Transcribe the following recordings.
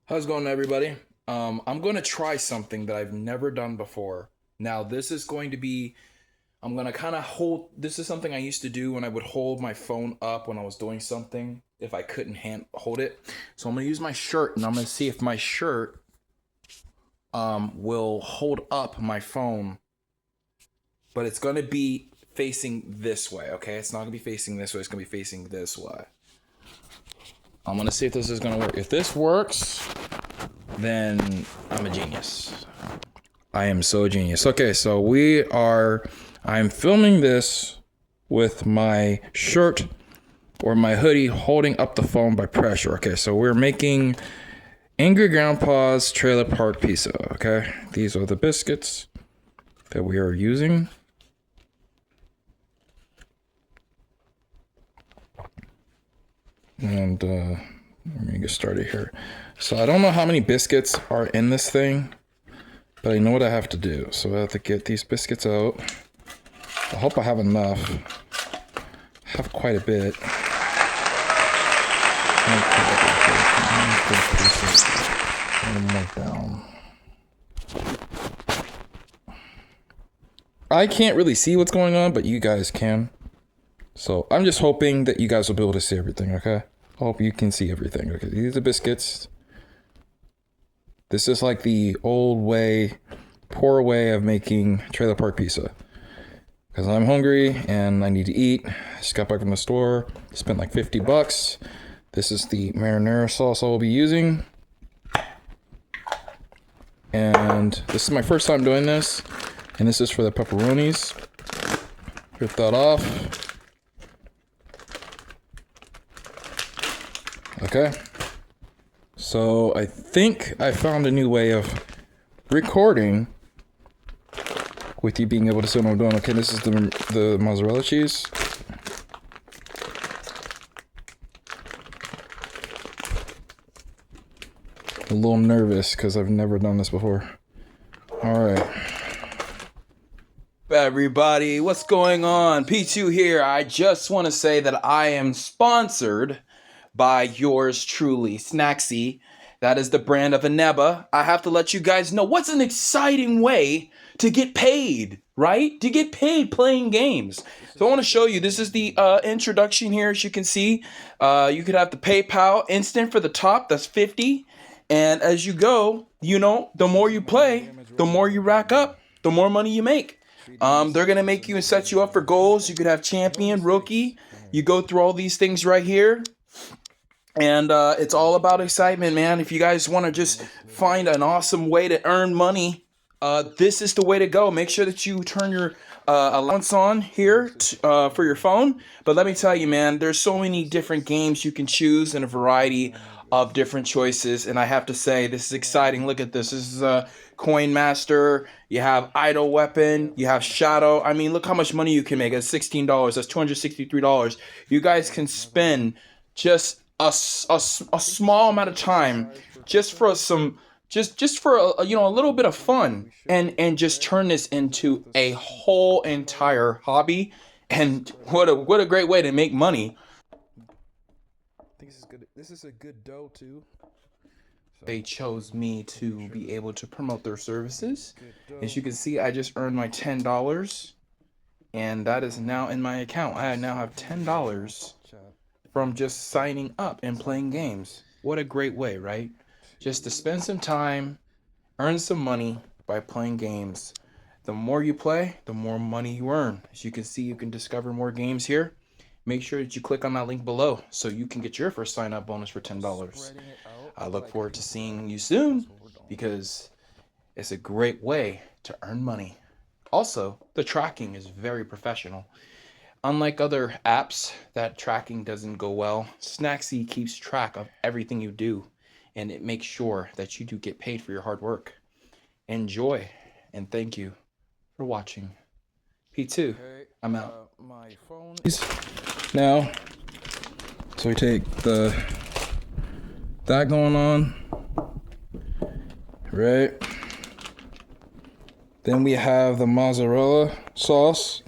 How's it going, everybody? I'm going to try something that I've never done before. Now, this is going to be, I'm going to kind of hold, this is something I used to do when I would hold my phone up when I was doing something, if I couldn't hold it. So I'm going to use my shirt, and I'm going to see if my shirt will hold up my phone, but it's going to be facing this way, okay? It's not going to be facing this way, it's going to be facing this way. I'm going to see if this is going to work. If this works, then I'm a genius. I am so genius. Okay, so I'm filming this with my shirt or my hoodie holding up the phone by pressure. Okay, so we're making Angry Grandpa's Trailer Park Pizza. Okay, these are the biscuits that we are using. And let me get started here. So I don't know how many biscuits are in this thing, but I know what I have to do. So I have to get these biscuits out. I hope I have enough. I have quite a bit. I can't really see what's going on, but you guys can. So I'm just hoping that you guys will be able to see everything, okay? I hope you can see everything. Okay, these are biscuits. This is like the old way, poor way of making trailer park pizza. Because I'm hungry and I need to eat. Just got back from the store, spent like $50. This is the marinara sauce I will be using. And this is my first time doing this. And this is for the pepperonis. Rip that off. Okay. So I think I found a new way of recording with you being able to see what I'm doing. Okay, this is the mozzarella cheese. A little nervous because I've never done this before. All right. Everybody, what's going on? P2 here. I just want to say that I am sponsored by yours truly, Snacksy. That is the brand of Aneba. I have to let you guys know what's an exciting way to get paid, right? To get paid playing games. So I want to show you, this is the introduction here. As you can see, you could have the PayPal instant for the top, that's 50. And as you go, the more you play, the more you rack up, the more money you make. They're going to make you and set you up for goals. You could have champion, rookie. You go through all these things right here. And it's all about excitement, man. If you guys want to just find an awesome way to earn money, this is the way to go. Make sure that you turn your allowance on here for your phone. But let me tell you, man, there's so many different games you can choose and a variety of different choices. And I have to say, this is exciting. Look at this. This is Coin Master. You have Idle Weapon. You have Shadow. I mean, look how much money you can make. That's $16. That's $263. You guys can spend just a small amount of time just for a little bit of fun and just turn this into a whole entire hobby. And what a great way to make money. I think this is good. This is a good dough too. They chose me to be able to promote their services. As you can see, I just earned my $10 and that is now in my account. I now have $10 from just signing up and playing games. What a great way, right? Just to spend some time, earn some money by playing games. The more you play, the more money you earn. As you can see, you can discover more games here. Make sure that you click on that link below so you can get your first sign-up bonus for $10. I look forward to seeing you soon because it's a great way to earn money. Also, the tracking is very professional. Unlike other apps that tracking doesn't go well, Snacksy keeps track of everything you do, and it makes sure that you do get paid for your hard work. Enjoy, and thank you for watching. P2, I'm out. My phone is now, so we take that going on, right? Then we have the mozzarella sauce.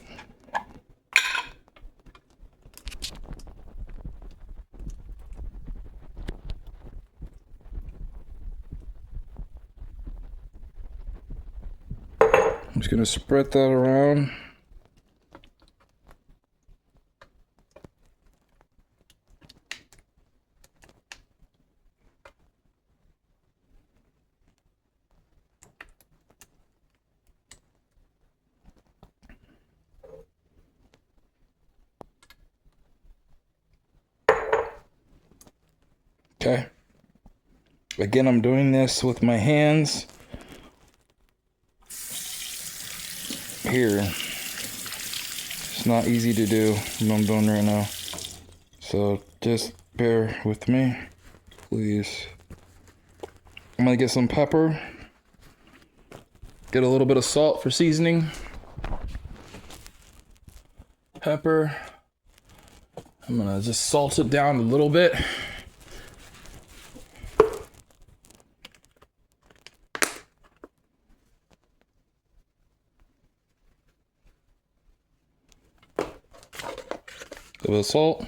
just gonna spread that around. Okay. Again, I'm doing this with my hands. Here. It's not easy to do what I'm doing right now. So just bear with me, please. I'm gonna get some pepper. Get a little bit of salt for seasoning. Pepper. I'm gonna just salt it down a little bit. A little bit of salt.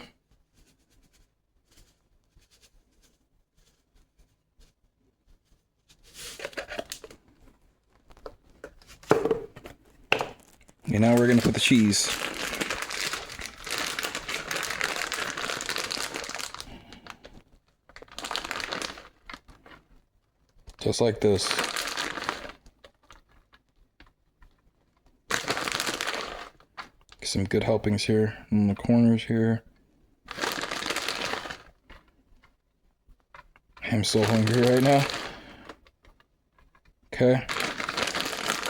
And now we're gonna put the cheese. Just like this. Get some good helpings here in the corners here. I'm so hungry right now. Okay.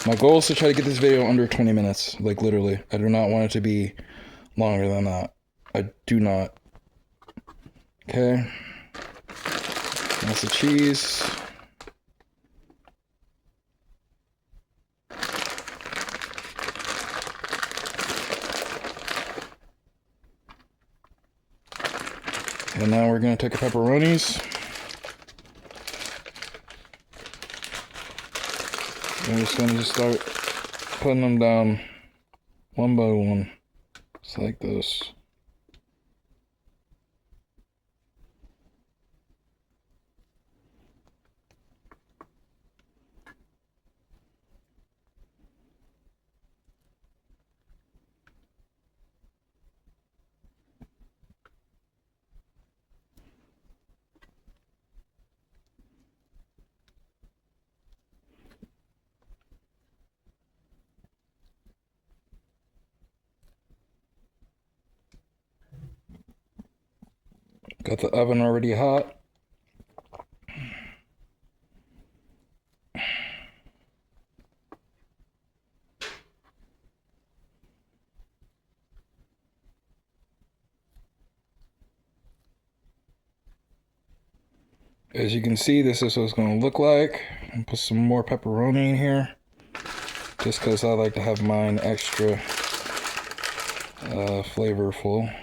My goal is to try to get this video under 20 minutes. Like literally. I do not want it to be longer than that. I do not. Okay. That's the cheese. And now we're gonna take the pepperonis. I'm just gonna start putting them down one by one. Just like this. Got the oven already hot. As you can see, this is what it's going to look like. And put some more pepperoni in here. Just because I like to have mine extra flavorful.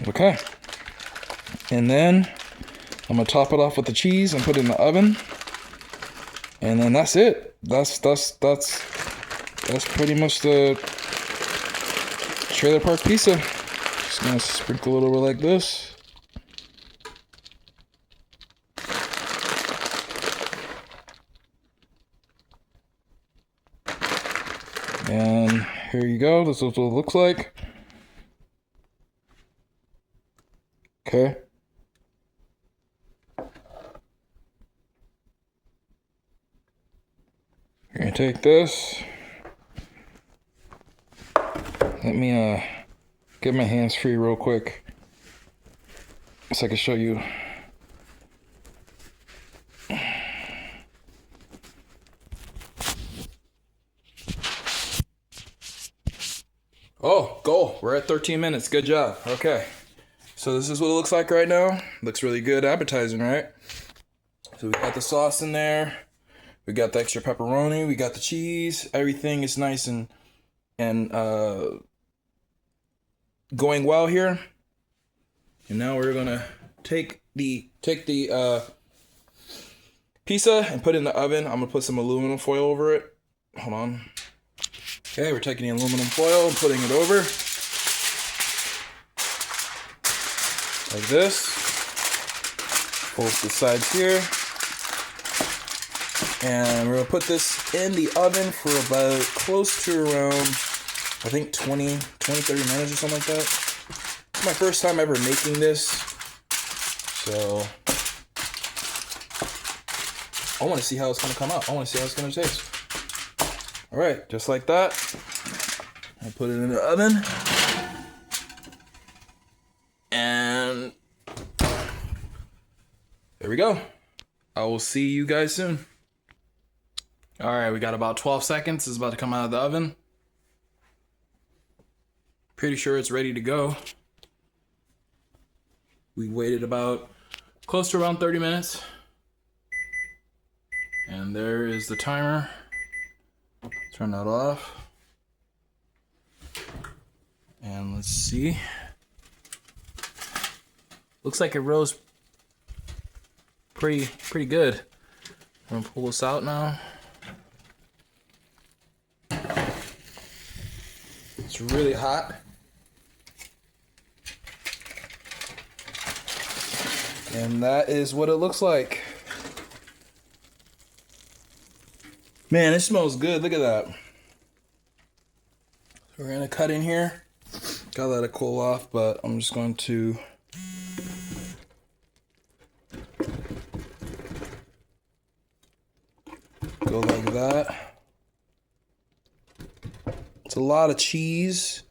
Okay. And then I'm going to top it off with the cheese and put it in the oven. And then that's it. That's pretty much the trailer park pizza. Just gonna sprinkle a little bit like this. And here you go. This is what it looks like. Okay. We're gonna take this. Let me get my hands free real quick so I can show you. Oh, goal. We're at 13 minutes. Good job. Okay. So this is what it looks like right now. Looks really good. Appetizing, right? So we got the sauce in there. We got the extra pepperoni. We got the cheese. Everything is nice and going well here. And now we're gonna take the pizza and put it in the oven. I'm gonna put some aluminum foil over it. Hold on. Okay, we're taking the aluminum foil and putting it over. Like this. Both the sides here. And we're gonna put this in the oven for about close to around, I think 30 minutes or something like that. It's my first time ever making this. So I wanna see how it's gonna come out. I wanna see how it's gonna taste. All right, just like that. I put it in the oven. And there we go. I will see you guys soon. All right, we got about 12 seconds. It's about to come out of the oven. Pretty sure it's ready to go. We waited about close to around 30 minutes. And there is the timer. Turn that off. And let's see. Looks like it rose pretty good. I'm gonna pull this out now. It's really hot. And that is what it looks like. Man, it smells good. Look at that. We're gonna cut in here. Gotta let it cool off, but I'm just going to go like that. It's a lot of cheese.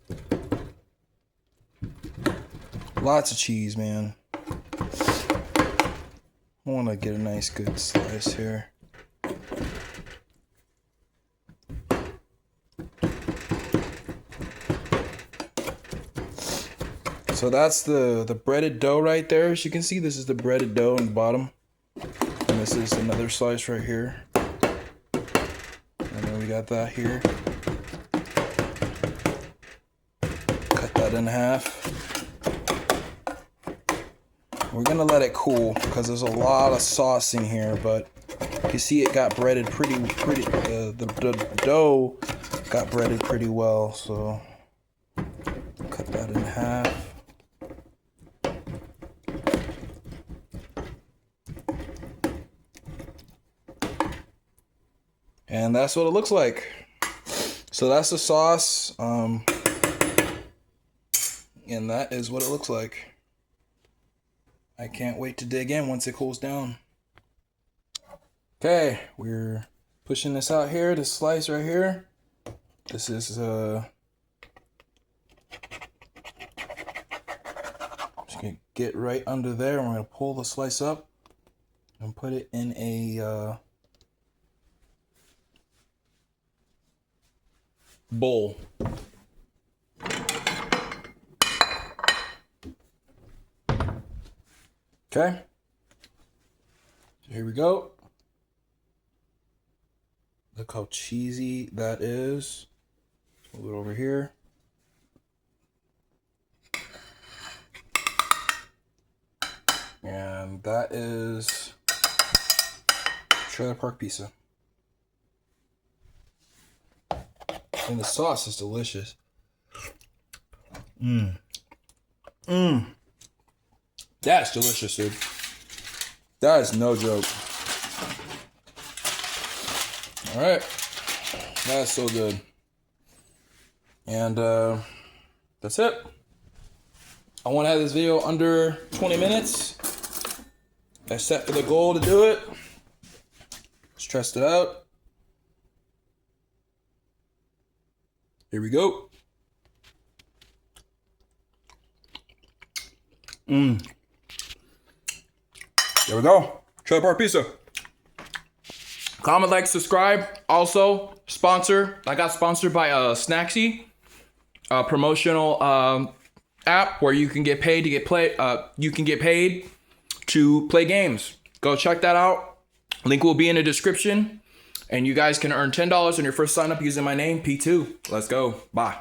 Lots of cheese, man. I want to get a nice good slice here. So that's the breaded dough right there. As you can see, this is the breaded dough on the bottom. And this is another slice right here. And then we got that here. Cut that in half. We're gonna let it cool because there's a lot of sauce in here, but you can see it got breaded pretty. The dough got breaded pretty well, so cut that in half. And that's what it looks like. So that's the sauce, and that is what it looks like. I can't wait to dig in once it cools down. Okay, we're pushing this out here, this slice right here. This is just gonna get right under there. I'm gonna pull the slice up and put it in a bowl. Okay, so here we go. Look how cheesy that is. Move it over here. And that is Trailer Park Pizza. And the sauce is delicious. That's delicious, dude. That is no joke. All right. That's so good. And that's it. I want to have this video under 20 minutes. I set for the goal to do it. Let's test it out. Here we go. There we go. Trailer Park Pizza. Comment, like, subscribe. Also, sponsor. I got sponsored by Snacksy, a promotional app where you can get paid to play games. Go check that out. Link will be in the description. And you guys can earn $10 on your first sign up using my name, P2. Let's go. Bye.